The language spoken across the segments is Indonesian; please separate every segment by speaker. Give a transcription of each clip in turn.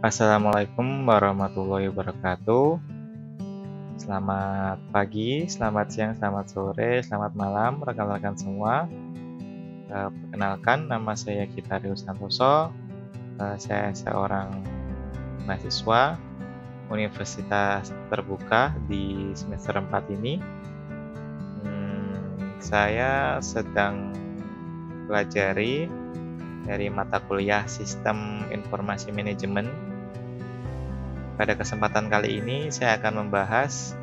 Speaker 1: Assalamualaikum warahmatullahi wabarakatuh. Selamat pagi, selamat siang, selamat sore, selamat malam rekan-rekan semua. Perkenalkan, nama saya Kitarius Santoso. Saya seorang mahasiswa Universitas Terbuka di semester 4 ini. Saya sedang pelajari dari mata kuliah Sistem Informasi Manajemen. Pada kesempatan kali ini saya akan membahas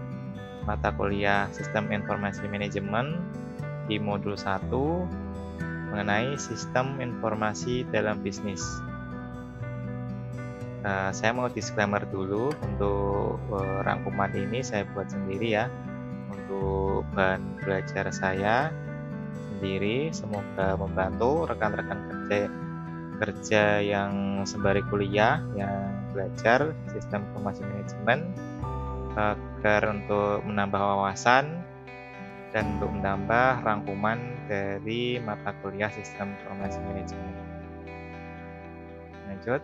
Speaker 1: mata kuliah Sistem Informasi Manajemen di modul 1 mengenai sistem informasi dalam bisnis. Saya mau disclaimer dulu untuk rangkuman ini saya buat sendiri ya, untuk bahan belajar saya sendiri. Semoga membantu rekan-rekan kerja yang sembari kuliah yang belajar sistem informasi manajemen agar untuk menambah wawasan dan untuk menambah rangkuman dari mata kuliah sistem informasi manajemen. Lanjut.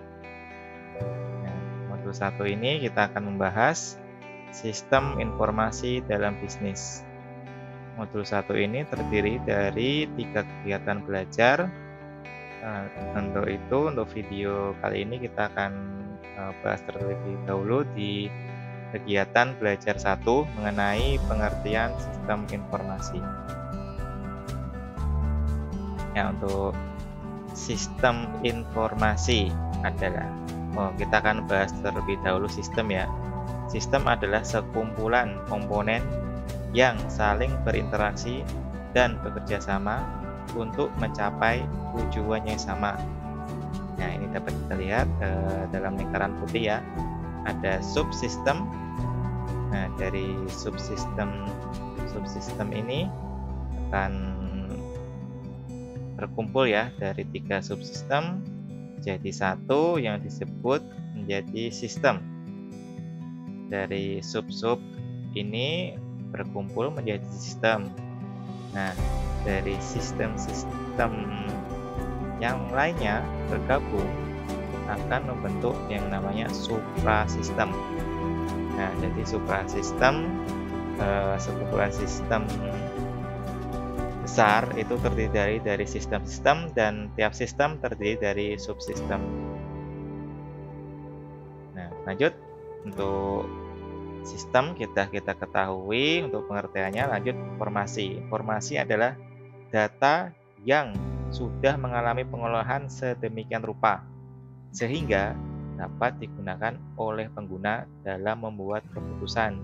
Speaker 1: Nah, modul 1 ini kita akan membahas sistem informasi dalam bisnis. Modul 1 ini terdiri dari 3 kegiatan belajar. Untuk itu, untuk video kali ini kita akan bahas terlebih dahulu di kegiatan belajar 1 mengenai pengertian sistem informasi. Ya, untuk sistem informasi adalah kita akan bahas terlebih dahulu sistem ya. Sistem adalah sekumpulan komponen yang saling berinteraksi dan bekerja sama untuk mencapai tujuan yang sama. Nah, ini dapat kita lihat dalam lingkaran putih ya. Ada subsistem. Nah, dari subsistem ini akan berkumpul ya dari 3 subsistem jadi satu yang disebut menjadi sistem. Dari sub-sub ini berkumpul menjadi sistem. Nah, dari sistem-sistem yang lainnya bergabung akan membentuk yang namanya suprasistem. Nah, jadi suprasistem sekumpulan sistem besar itu terdiri dari sistem-sistem dan tiap sistem terdiri dari subsistem. Nah, lanjut untuk sistem kita ketahui untuk pengertiannya. Lanjut informasi. Informasi adalah data yang sudah mengalami pengolahan sedemikian rupa sehingga dapat digunakan oleh pengguna dalam membuat keputusan.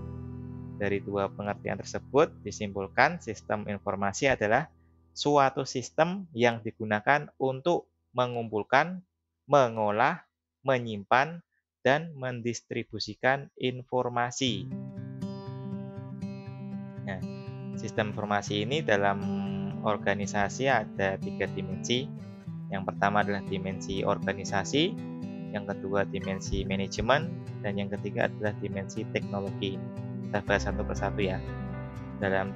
Speaker 1: Dari 2 pengertian tersebut disimpulkan sistem informasi adalah suatu sistem yang digunakan untuk mengumpulkan, mengolah, menyimpan, dan mendistribusikan informasi. Nah, sistem informasi ini dalam organisasi ada 3 dimensi. Yang pertama adalah dimensi organisasi, yang kedua dimensi manajemen, dan yang ketiga adalah dimensi teknologi. Kita bahas satu persatu ya. Dalam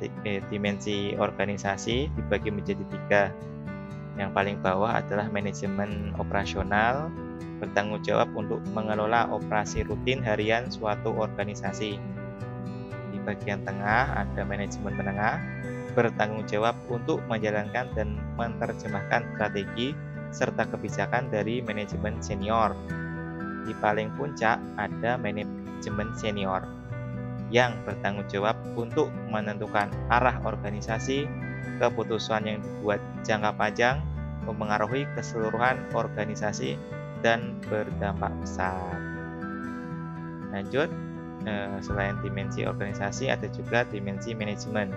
Speaker 1: dimensi organisasi dibagi menjadi 3. Yang paling bawah adalah manajemen operasional, bertanggung jawab untuk mengelola operasi rutin harian suatu organisasi. Di bagian tengah ada manajemen menengah, bertanggung jawab untuk menjalankan dan menerjemahkan strategi serta kebijakan dari manajemen senior. Di paling puncak ada manajemen senior yang bertanggung jawab untuk menentukan arah organisasi, keputusan yang dibuat jangka panjang, mempengaruhi keseluruhan organisasi, dan berdampak besar. Lanjut, selain dimensi organisasi ada juga dimensi manajemen.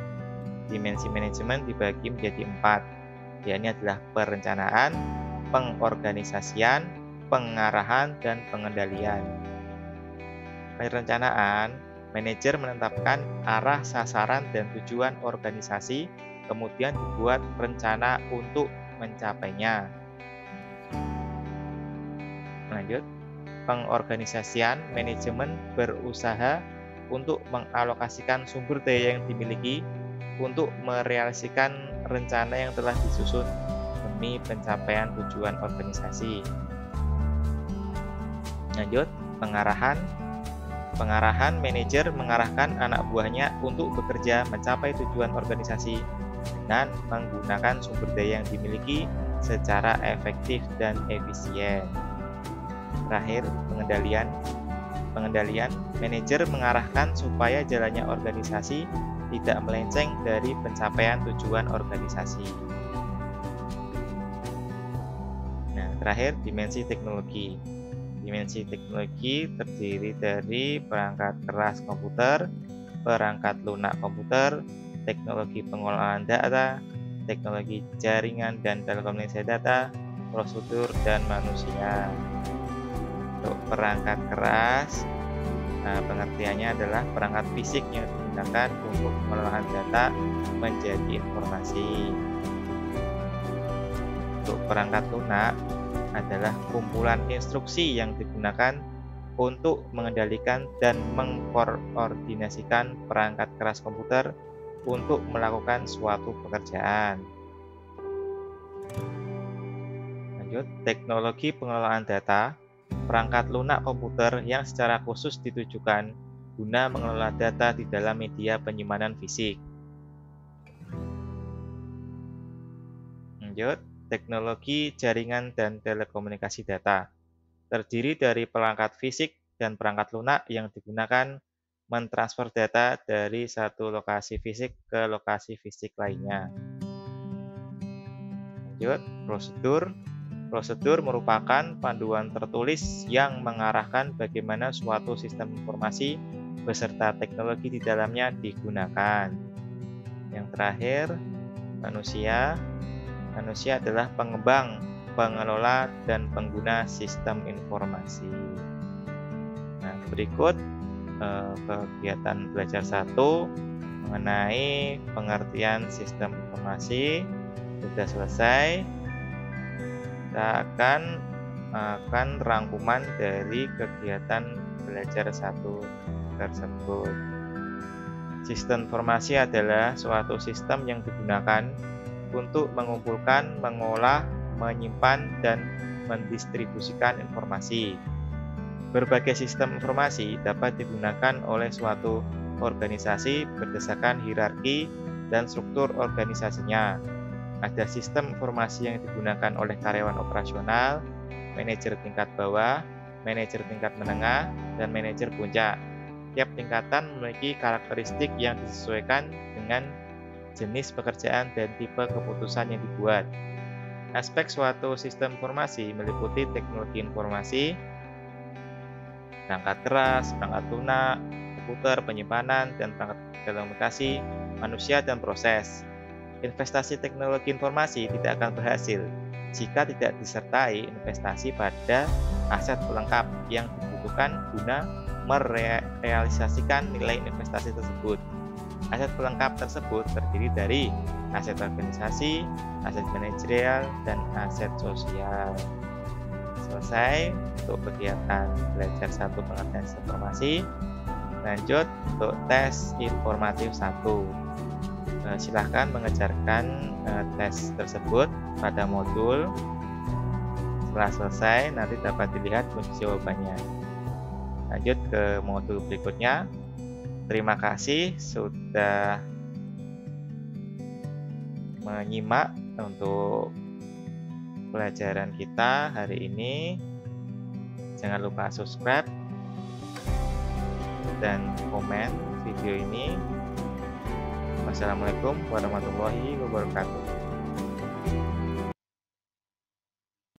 Speaker 1: Dimensi manajemen dibagi menjadi 4, yakni adalah perencanaan, pengorganisasian, pengarahan, dan pengendalian. Perencanaan, manajer menetapkan arah, sasaran, dan tujuan organisasi, kemudian dibuat rencana untuk mencapainya. Lanjut, pengorganisasian, manajemen berusaha untuk mengalokasikan sumber daya yang dimiliki untuk merealisasikan rencana yang telah disusun demi pencapaian tujuan organisasi. Nah, Lanjut, pengarahan. Pengarahan, manajer mengarahkan anak buahnya untuk bekerja mencapai tujuan organisasi dengan menggunakan sumber daya yang dimiliki secara efektif dan efisien. Terakhir, pengendalian. Pengendalian, manajer mengarahkan supaya jalannya organisasi tidak melenceng dari pencapaian tujuan organisasi. Nah, terakhir, dimensi teknologi. Dimensi teknologi terdiri dari perangkat keras komputer, perangkat lunak komputer, teknologi pengolahan data, teknologi jaringan dan telekomunikasi data, prosedur, dan manusia. Untuk perangkat keras, pengertiannya adalah perangkat fisik yang digunakan untuk pengolahan data menjadi informasi. Untuk perangkat lunak adalah kumpulan instruksi yang digunakan untuk mengendalikan dan mengkoordinasikan perangkat keras komputer untuk melakukan suatu pekerjaan. Lanjut, teknologi pengelolaan data, perangkat lunak komputer yang secara khusus ditujukan guna mengelola data di dalam media penyimpanan fisik. Lanjut, teknologi jaringan dan telekomunikasi data terdiri dari perangkat fisik dan perangkat lunak yang digunakan mentransfer data dari satu lokasi fisik ke lokasi fisik lainnya. Lanjut, prosedur. Prosedur merupakan panduan tertulis yang mengarahkan bagaimana suatu sistem informasi beserta teknologi di dalamnya digunakan. Yang terakhir, manusia. Manusia adalah pengembang, pengelola, dan pengguna sistem informasi. Nah, berikut kegiatan belajar 1 mengenai pengertian sistem informasi sudah selesai. Kita akan rangkuman dari kegiatan belajar 1 tersebut. Sistem informasi adalah suatu sistem yang digunakan untuk mengumpulkan, mengolah, menyimpan, dan mendistribusikan informasi. Berbagai sistem informasi dapat digunakan oleh suatu organisasi berdasarkan hierarki dan struktur organisasinya. Ada sistem informasi yang digunakan oleh karyawan operasional, manajer tingkat bawah, manajer tingkat menengah, dan manajer puncak. Tiap tingkatan memiliki karakteristik yang disesuaikan dengan jenis pekerjaan dan tipe keputusan yang dibuat. Aspek suatu sistem informasi meliputi teknologi informasi, perangkat keras, perangkat lunak, komputer, penyimpanan, dan perangkat telekomunikasi, manusia, dan proses. Investasi teknologi informasi tidak akan berhasil jika tidak disertai investasi pada aset pelengkap yang dibutuhkan guna merealisasikan nilai investasi tersebut. Aset pelengkap tersebut terdiri dari aset organisasi, aset manajerial, dan aset sosial. Selesai untuk kegiatan belajar 1 pengertian sistem informasi. Lanjut untuk tes informatif 1. Silahkan mengejarkan tes tersebut pada modul. Setelah selesai, nanti dapat dilihat kunci jawabannya. Lanjut ke modul berikutnya. Terima kasih sudah menyimak untuk pelajaran kita hari ini. Jangan lupa subscribe dan komen video ini. Wassalamualaikum warahmatullahi wabarakatuh.